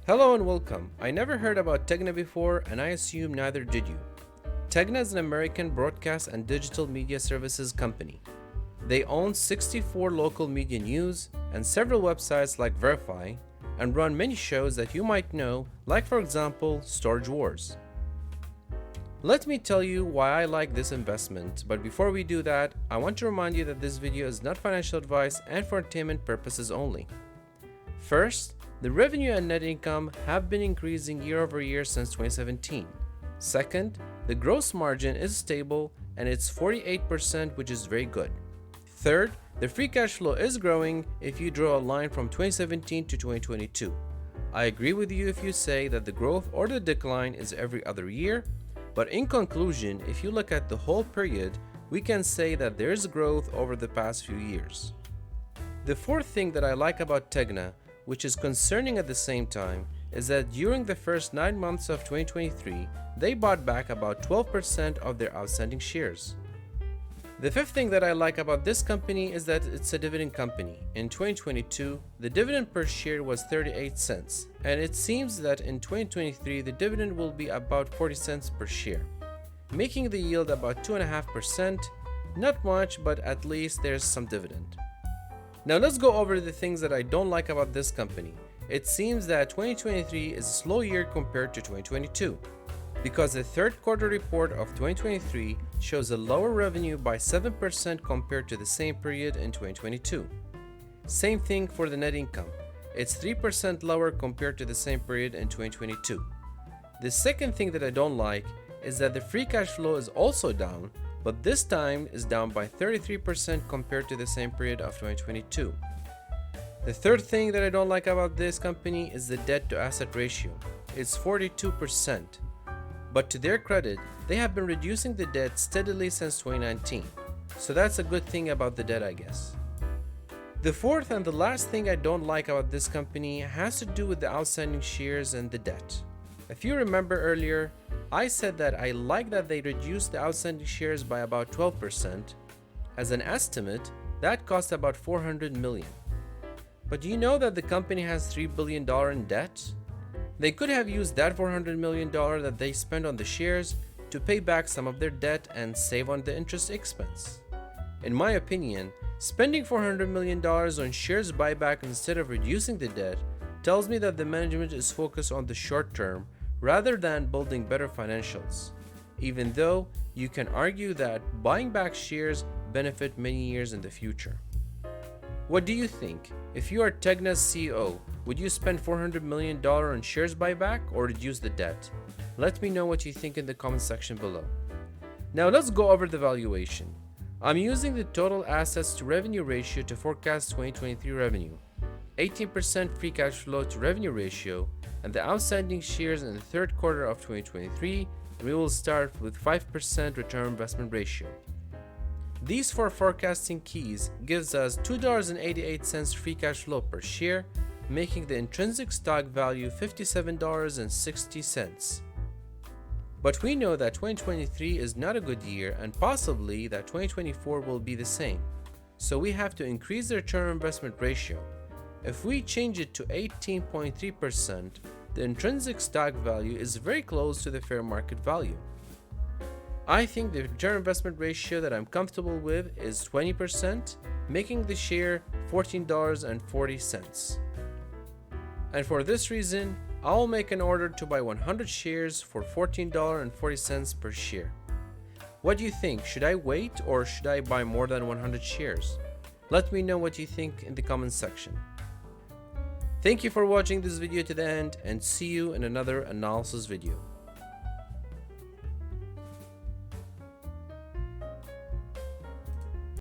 Hello and welcome. I never heard about Tegna before, and I assume neither did you. Tegna is an American broadcast and digital media services company. They own 64 local media news and several websites like Verify, and run many shows that you might know, like for example, Storage Wars. Let me tell you why I like this investment, but before we do that, I want to remind you that this video is not financial advice and for entertainment purposes only. First, the revenue and net income have been increasing year over year since 2017. Second, the gross margin is stable and it's 48%, which is very good. Third, the free cash flow is growing if you draw a line from 2017 to 2022. I agree with you if you say that the growth or the decline is every other year, but in conclusion, if you look at the whole period, we can say that there is growth over the past few years. The fourth thing that I like about Tegna, which is concerning at the same time, is that during the first 9 months of 2023, they bought back about 12% of their outstanding shares. The fifth thing that I like about this company is that it's a dividend company. In 2022, the dividend per share was 38 cents, and it seems that in 2023, the dividend will be about 40 cents per share, making the yield about 2.5%. Not much, but at least there's some dividend. Now let's go over the things that I don't like about this company. It seems that 2023 is a slow year compared to 2022, because the third quarter report of 2023 shows a lower revenue by 7% compared to the same period in 2022. Same thing for the net income. It's 3% lower compared to the same period in 2022. The second thing that I don't like is that the free cash flow is also down, but this time is down by 33% compared to the same period of 2022. The third thing that I don't like about this company is the debt to asset ratio. It's 42%. But to their credit, they have been reducing the debt steadily since 2019. So that's a good thing about the debt, I guess. The fourth and the last thing I don't like about this company has to do with the outstanding shares and the debt. If you remember earlier, I said that I like that they reduced the outstanding shares by about 12%. As an estimate, that cost about $400 million. But do you know that the company has $3 billion in debt? They could have used that $400 million that they spent on the shares to pay back some of their debt and save on the interest expense. In my opinion, spending $400 million on shares buyback instead of reducing the debt tells me that the management is focused on the short term rather than building better financials, even though you can argue that buying back shares benefit many years in the future. What do you think? If you are Tegna's CEO, would you spend $400 million on shares buyback or reduce the debt? Let me know what you think in the comment section below. Now let's go over the valuation. I'm using the total assets to revenue ratio to forecast 2023 revenue, 18% free cash flow to revenue ratio, and the outstanding shares in the third quarter of 2023, we will start with 5% return on investment ratio. These four forecasting keys gives us $2.88 free cash flow per share, making the intrinsic stock value $57.60. But we know that 2023 is not a good year and possibly that 2024 will be the same. So we have to increase the return on investment ratio. If we change it to 18.3%, the intrinsic stock value is very close to the fair market value. I think the return on investment ratio that I'm comfortable with is 20%, making the share $14.40. And for this reason, I'll make an order to buy 100 shares for $14.40 per share. What do you think? Should I wait or should I buy more than 100 shares? Let me know what you think in the comments section. Thank you for watching this video to the end and see you in another analysis video.